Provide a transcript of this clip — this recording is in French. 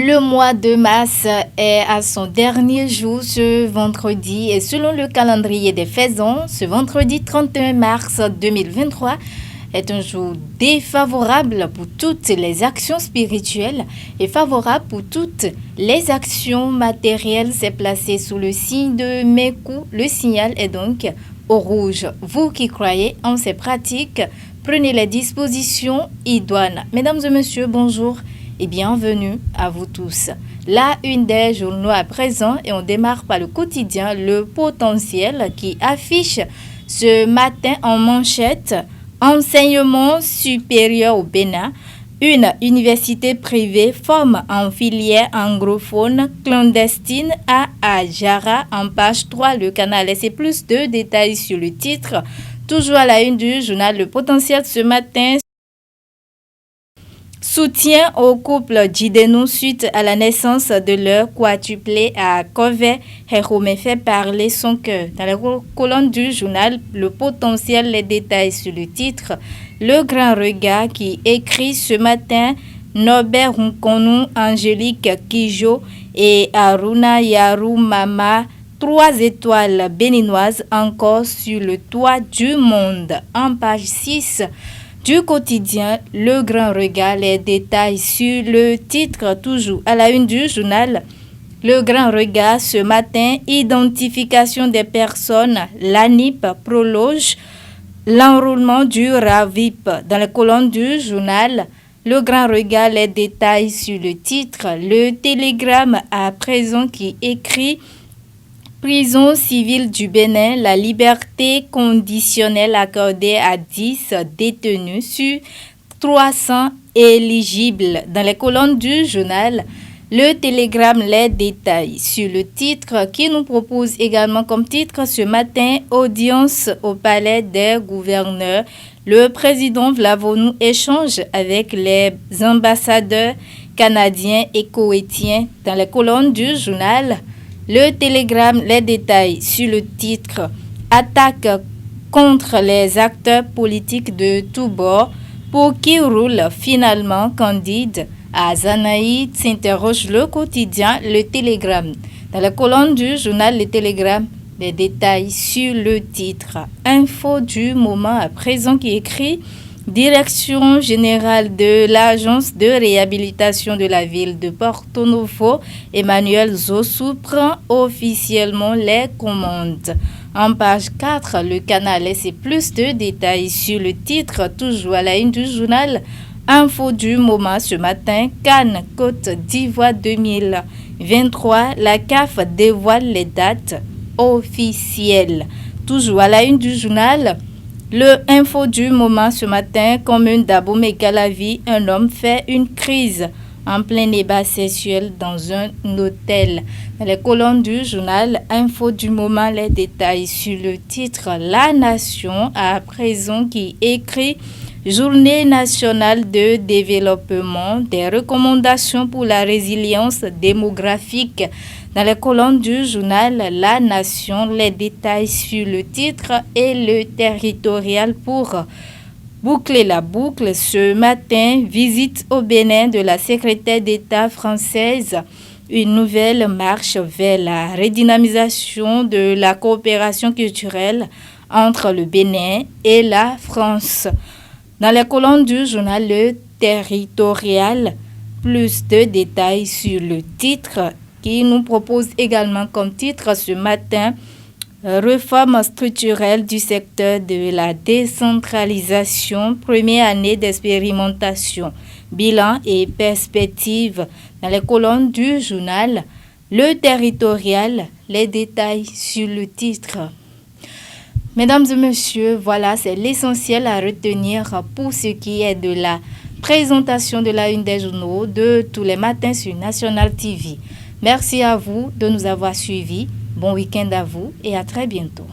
Le mois de mars est à son dernier jour ce vendredi et selon le calendrier des faisans, ce vendredi 31 mars 2023 est un jour défavorable pour toutes les actions spirituelles et favorable pour toutes les actions matérielles. C'est placé sous le signe de Mekou. Le signal est donc au rouge. Vous qui croyez en ces pratiques, prenez les dispositions idoines. Mesdames et messieurs, bonjour et bienvenue à vous tous. La une des journaux à présent et on démarre par le quotidien Le Potentiel qui affiche ce matin en manchette enseignement supérieur au Bénin. Une université privée forme en filière anglophone clandestine à Adjara. En page 3, le canal laisse plus de détails sur le titre. Toujours à la une du journal Le Potentiel ce matin. Soutien au couple Djidenou suite à la naissance de leur quadruplé à Covey. Héromé fait parler son cœur. Dans la colonne du journal Le Potentiel, les détails sur le titre. Le Grand Regard qui écrit ce matin Norbert Nkonou, Angélique Kijo et Aruna Yarou Mama. 3 étoiles béninoises encore sur le toit du monde. En page 6 du quotidien Le Grand Regard, les détails sur le titre, toujours à la une du journal Le Grand Regard ce matin, identification des personnes, l'ANIP prologe l'enrôlement du RAVIP. Dans la colonne du journal Le Grand Regard, les détails sur le titre, le télégramme à présent qui écrit prison civile du Bénin, la liberté conditionnelle accordée à 10 détenus sur 300 éligibles. Dans les colonnes du journal, le télégramme les détails sur le titre qui nous propose également comme titre ce matin, audience au palais des gouverneurs. Le président Vlavonou échange avec les ambassadeurs canadiens et koweïtiens. Dans les colonnes du journal, le télégramme, les détails sur le titre attaque contre les acteurs politiques de tous bords pour qui roule finalement candide à Zanaïd, s'interroge le quotidien Le Télégramme. Dans la colonne du journal Le Télégramme, les détails sur le titre. Info du moment à présent qui écrit Direction générale de l'Agence de réhabilitation de la ville de Porto Novo, Emmanuel Zossou prend officiellement les commandes. En page 4, le canal laisse plus de détails sur le titre, toujours à la une du journal Info du moment ce matin, Cannes, Côte d'Ivoire 2023, la CAF dévoile les dates officielles. Toujours à la une du journal Le info du moment ce matin, commune d'Abomey-Galavi, un homme fait une crise en plein débat sexuel dans un hôtel. Dans les colonnes du journal Info du moment, les détails sur le titre La Nation à présent qui écrit Journée nationale de développement, des recommandations pour la résilience démographique. Dans les colonnes du journal La Nation, les détails sur le titre et le territorial pour boucler la boucle. Ce matin, visite au Bénin de la secrétaire d'État française. Une nouvelle marche vers la redynamisation de la coopération culturelle entre le Bénin et la France. Dans les colonnes du journal Le Territorial, plus de détails sur le titre qui nous propose également comme titre ce matin Réforme structurelle du secteur de la décentralisation, première année d'expérimentation, bilan et perspectives. Dans les colonnes du journal Le Territorial, les détails sur le titre. Mesdames et messieurs, voilà, c'est l'essentiel à retenir pour ce qui est de la présentation de la une des journaux de tous les matins sur National TV. Merci à vous de nous avoir suivis. Bon week-end à vous et à très bientôt.